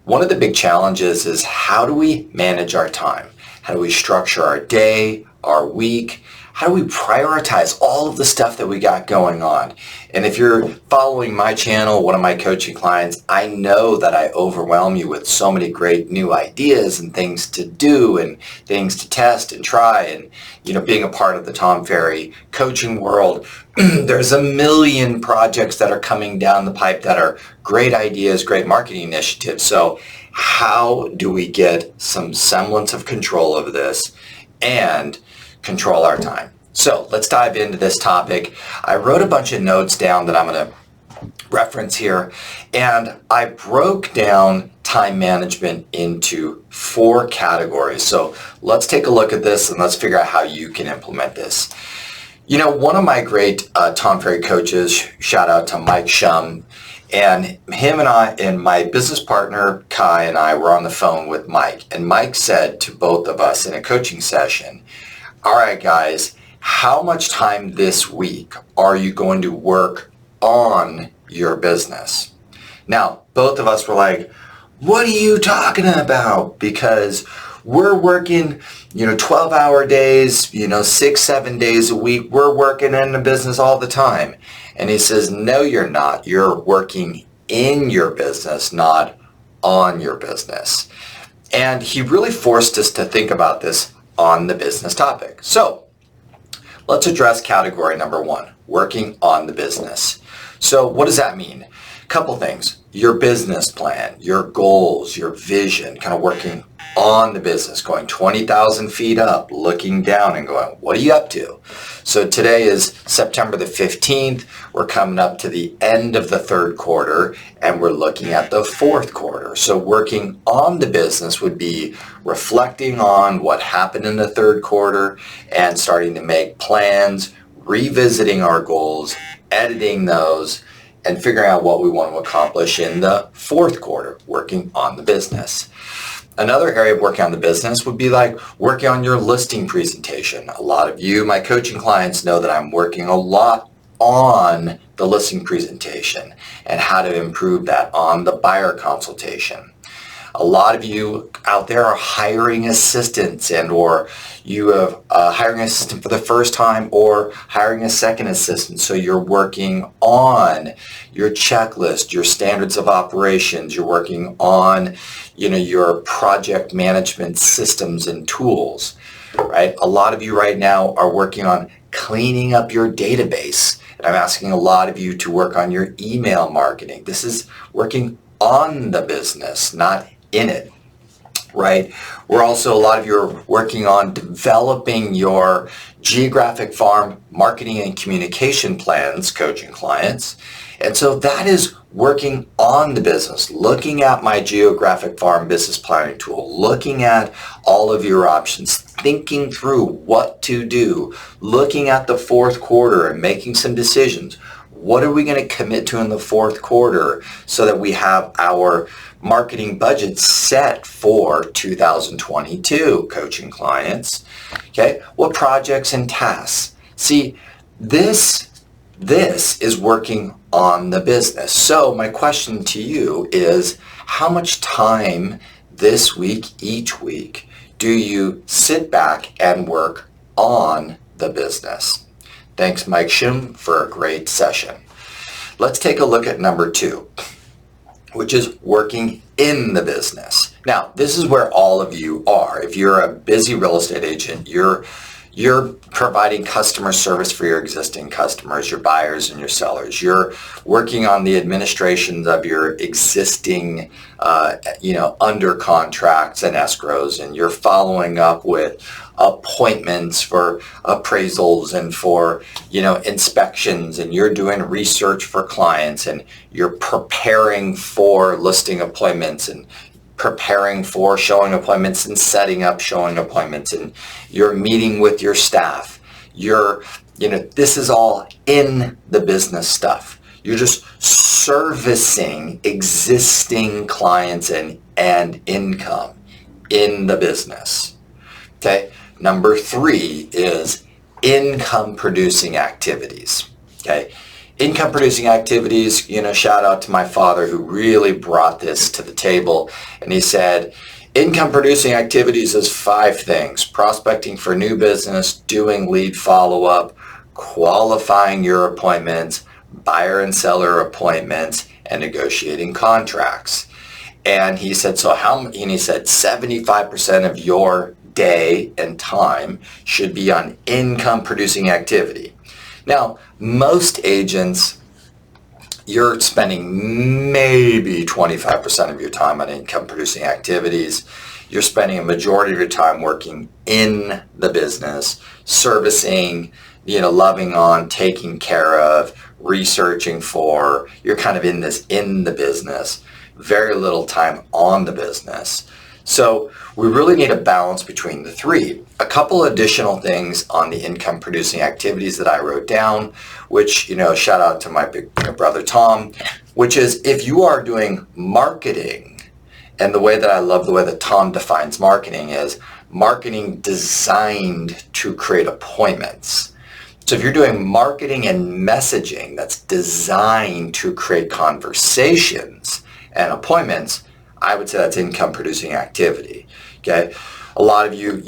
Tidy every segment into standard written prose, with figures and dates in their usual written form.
One of the big challenges is how do we manage our time? How do we structure our day, our week? How do we prioritize all of the stuff that we got going on? And if you're following my channel, one of my coaching clients, I know that I overwhelm you with so many great new ideas and things to do and things to test and try. And, being a part of the Tom Ferry coaching world, there's a million projects that are coming down the pipe that are great ideas, great marketing initiatives. So how do we get some semblance of control over this and control our time? So let's dive into this topic. I wrote a bunch of notes down that I'm going to reference here, and I broke down time management into 4 categories. So let's take a look at this and let's figure out how you can implement this. One of my great Tom Ferry coaches, shout out to Mike Shum, and him and I and my business partner Kai and I were on the phone with Mike, and Mike said to both of us in a coaching session, all right guys, how much time this week are you going to work on your business? Now, both of us were like, what are you talking about? Because we're working, 12-hour days, 6-7 days a week. We're working in the business all the time. And he says, no, you're not. You're working in your business, not on your business. And he really forced us to think about this on the business topic. So let's address category number 1, working on the business. So what does that mean? A couple things. Your business plan, your goals, your vision, kind of working on the business, going 20,000 feet up, looking down and going, what are you up to? So today is September the 15th. We're coming up to the end of the 3rd quarter and we're looking at the 4th quarter. So working on the business would be reflecting on what happened in the 3rd quarter and starting to make plans, revisiting our goals, editing those, and figuring out what we want to accomplish in the 4th quarter, working on the business. Another area of working on the business would be like working on your listing presentation. A lot of you, my coaching clients, know that I'm working a lot on the listing presentation and how to improve that on the buyer consultation. A lot of you out there are hiring assistants or you have a hiring assistant for the first time or hiring a second assistant. So you're working on your checklist, your standards of operations. You're working on, your project management systems and tools, right? A lot of you right now are working on cleaning up your database. And I'm asking a lot of you to work on your email marketing. This is working on the business, not in it, right? We're also, a lot of you are working on developing your geographic farm marketing and communication plans, coaching clients. And so that is working on the business, looking at my geographic farm business planning tool, looking at all of your options, thinking through what to do, looking at the 4th quarter and making some decisions. What are we going to commit to in the 4th quarter so that we have our marketing budget set for 2022, coaching clients? Okay, what projects and tasks? See, this is working on the business. So my question to you is, how much time this week, each week, do you sit back and work on the business? Thanks, Mike Shum, for a great session. Let's take a look at number 2, which is working in the business. Now, this is where all of you are. If you're a busy real estate agent, you're providing customer service for your existing customers, your buyers and your sellers. You're working on the administrations of your existing, under contracts and escrows, and you're following up with appointments for appraisals and for, inspections, and you're doing research for clients, and you're preparing for listing appointments and preparing for showing appointments and setting up showing appointments, and you're meeting with your staff. This is all in the business stuff. You're just servicing existing clients and income in the business. Okay. Number 3 is income producing activities. Okay. income producing activities, shout out to my father who really brought this to the table. And he said, income producing activities is 5 things: prospecting for new business, doing lead follow-up, qualifying your appointments, buyer and seller appointments, and negotiating contracts. And he said, and he said 75% of your day and time should be on income producing activity. Now, most agents, you're spending maybe 25% of your time on income producing activities. You're spending a majority of your time working in the business, servicing, loving on, taking care of, researching for. You're kind of in the business. Very little time on the business. So we really need a balance between the 3. A couple additional things on the income producing activities that I wrote down, which, shout out to my big brother Tom, which is if you are doing marketing, and the way that I love the way that Tom defines marketing is marketing designed to create appointments. So if you're doing marketing and messaging that's designed to create conversations and appointments, I would say that's income producing activity. Okay, a lot of you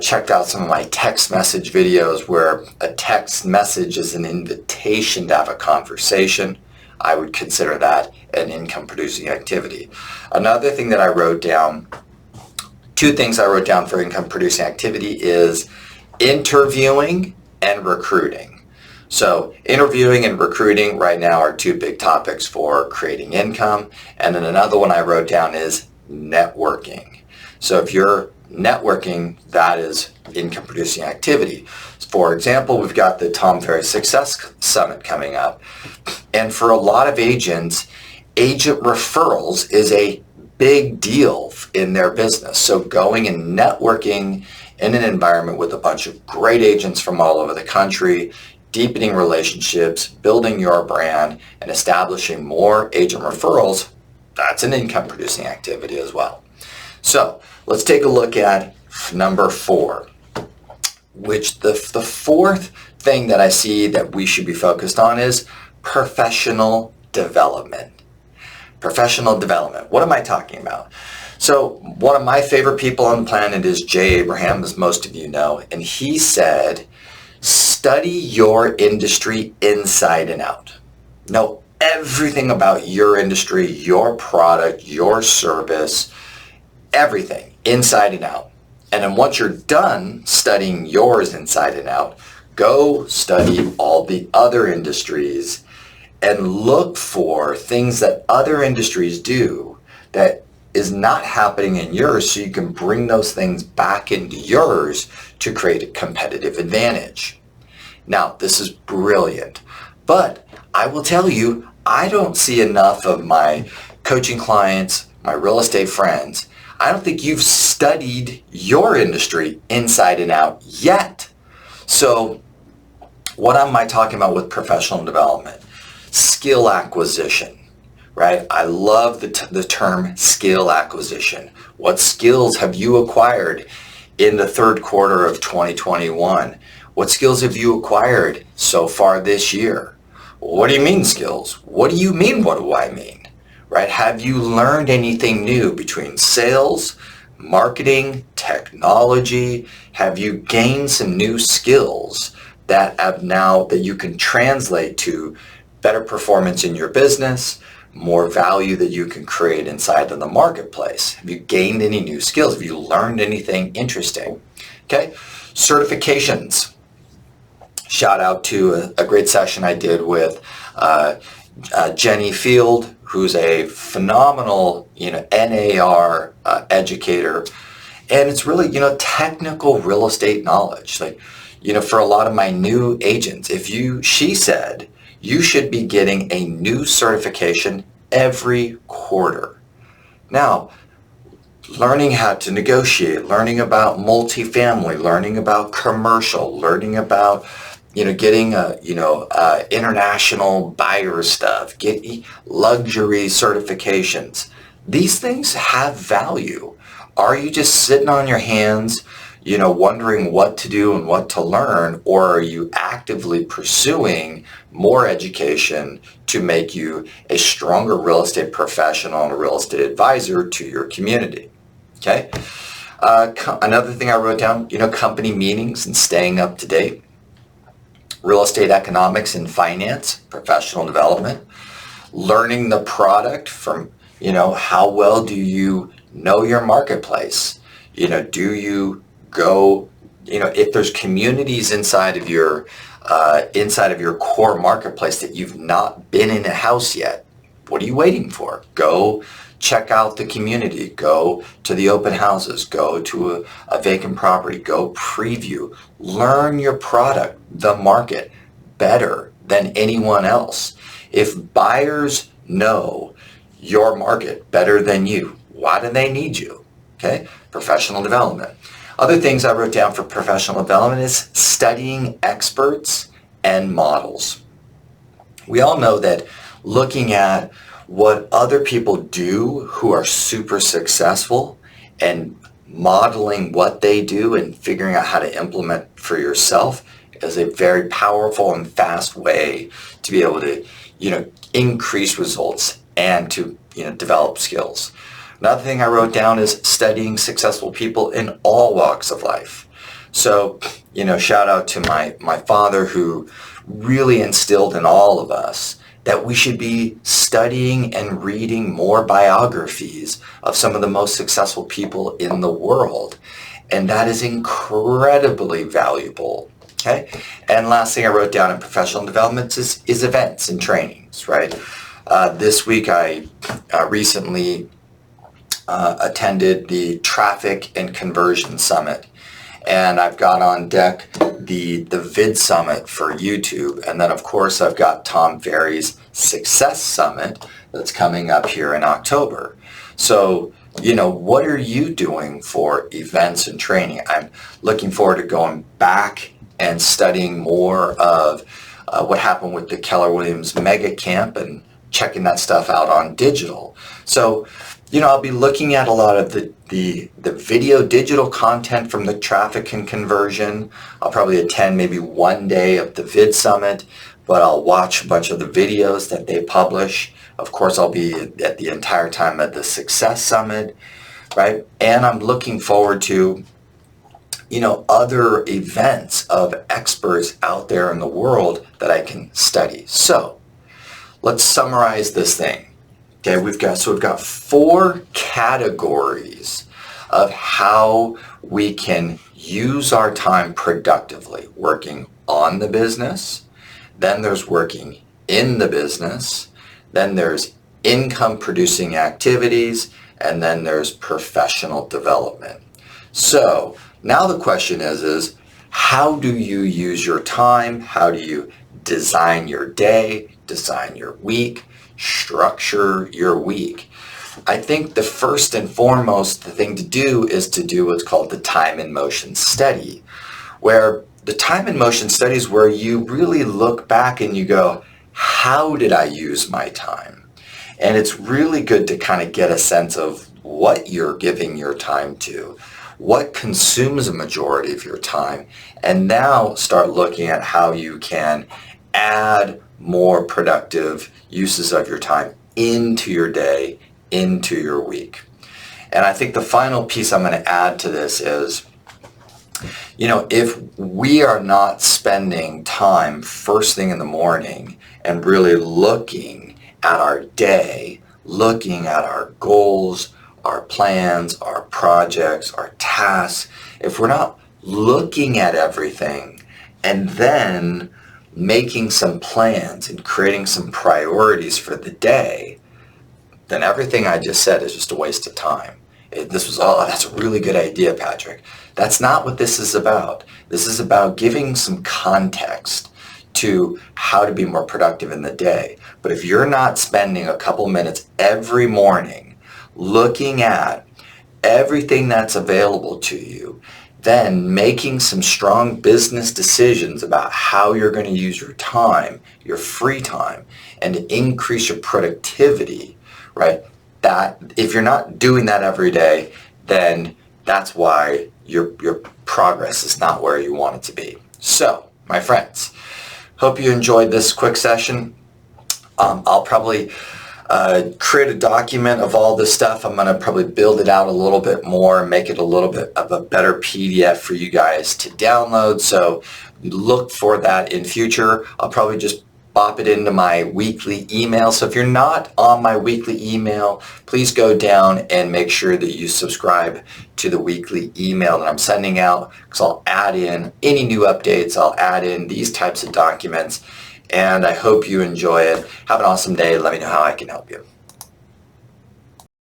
checked out some of my text message videos where a text message is an invitation to have a conversation. I would consider that an income producing activity. Another thing that I wrote down, 2 things I wrote down for income producing activity is interviewing and recruiting. So interviewing and recruiting right now are 2 big topics for creating income. And then another one I wrote down is networking. So if you're networking, that is income producing activity. For example, we've got the Tom Ferry Success Summit coming up. And for a lot of agents, agent referrals is a big deal in their business. So going and networking in an environment with a bunch of great agents from all over the country, deepening relationships, building your brand, and establishing more agent referrals, that's an income producing activity as well. So let's take a look at number 4, which the 4th thing that I see that we should be focused on is professional development. Professional development. What am I talking about? So one of my favorite people on the planet is Jay Abraham, as most of you know, and he said, study your industry inside and out. Know everything about your industry, your product, your service, everything inside and out. And then once you're done studying yours inside and out, go study all the other industries and look for things that other industries do that is not happening in yours, so you can bring those things back into yours to create a competitive advantage. Now, this is brilliant, but I will tell you, I don't see enough of my coaching clients, my real estate friends. I don't think you've studied your industry inside and out yet. So what am I talking about with professional development? Skill acquisition, right? I love the term skill acquisition. What skills have you acquired in the 3rd quarter of 2021? What skills have you acquired so far this year? What do you mean skills? What do you mean, what do I mean? Right? Have you learned anything new between sales, marketing, technology? Have you gained some new skills that you can translate to better performance in your business, more value that you can create inside of the marketplace? Have you gained any new skills? Have you learned anything interesting? Okay, certifications. Shout out to a great session I did with Jenny Field, who's a phenomenal, NAR educator, and it's really, technical real estate knowledge. Like, for a lot of my new agents, she said, you should be getting a new certification every quarter. Now, learning how to negotiate, learning about multifamily, learning about commercial, learning about getting international buyer stuff, getting luxury certifications. These things have value. Are you just sitting on your hands, wondering what to do and what to learn, or are you actively pursuing more education to make you a stronger real estate professional and a real estate advisor to your community. Okay. Another thing I wrote down, company meetings and staying up to date, real estate economics and finance, professional development, learning the product from, how well do you know your marketplace? Do you go, if there's communities inside of your core marketplace that you've not been in a house yet, what are you waiting for? Go check out the community, go to the open houses, go to a vacant property, go preview, learn your product, the market better than anyone else. If buyers know your market better than you, why do they need you? Okay, professional development. Other things I wrote down for professional development is studying experts and models. We all know that looking at what other people do who are super successful and modeling what they do and figuring out how to implement for yourself is a very powerful and fast way to be able to, increase results and to, develop skills. Another thing I wrote down is studying successful people in all walks of life. So, shout out to my father, who really instilled in all of us that we should be studying and reading more biographies of some of the most successful people in the world. And that is incredibly valuable. Okay. And last thing I wrote down in professional development is events and trainings, right? This week I recently attended the Traffic and Conversion Summit, and I've got on deck the Vid Summit for YouTube, and then of course I've got Tom Ferry's Success Summit that's coming up here in October. So, what are you doing for events and training? I'm looking forward to going back and studying more of what happened with the Keller Williams Mega Camp and checking that stuff out on digital. So, I'll be looking at a lot of the video digital content from the Traffic and Conversion. I'll probably attend maybe one day of the Vid Summit, but I'll watch a bunch of the videos that they publish. Of course, I'll be at the entire time at the Success Summit, right? And I'm looking forward to, other events of experts out there in the world that I can study. So let's summarize this thing. Okay, we've got 4 categories of how we can use our time productively. Working on the business, then there's working in the business, then there's income producing activities, and then there's professional development. So now the question is how do you use your time? How do you design your day, design your week, structure your week? I think the first and foremost thing to do is to do what's called the time and motion study, where the time and motion study is where you really look back and you go, how did I use my time? And it's really good to kind of get a sense of what you're giving your time to, what consumes a majority of your time, and now start looking at how you can add more productive uses of your time into your day, into your week. And I think the final piece I'm going to add to this is, if we are not spending time first thing in the morning and really looking at our day, looking at our goals, our plans, our projects, our tasks, if we're not looking at everything and then making some plans and creating some priorities for the day, then everything I just said is just a waste of time. That's a really good idea, Patrick. That's not what this is about. This is about giving some context to how to be more productive in the day. But if you're not spending a couple minutes every morning looking at everything that's available to you, then making some strong business decisions about how you're going to use your time, your free time, and to increase your productivity, right? That if you're not doing that every day, then that's why your progress is not where you want it to be. So, my friends, Hope you enjoyed this quick session. I'll probably create a document of all this stuff. I'm going to probably build it out a little bit more and make it a little bit of a better PDF for you guys to download. So look for that in future. I'll probably just pop it into my weekly email. So if you're not on my weekly email, please go down and make sure that you subscribe to the weekly email that I'm sending out, because I'll add in any new updates. I'll add in these types of documents, and I hope you enjoy it. Have an awesome day. Let me know how I can help you.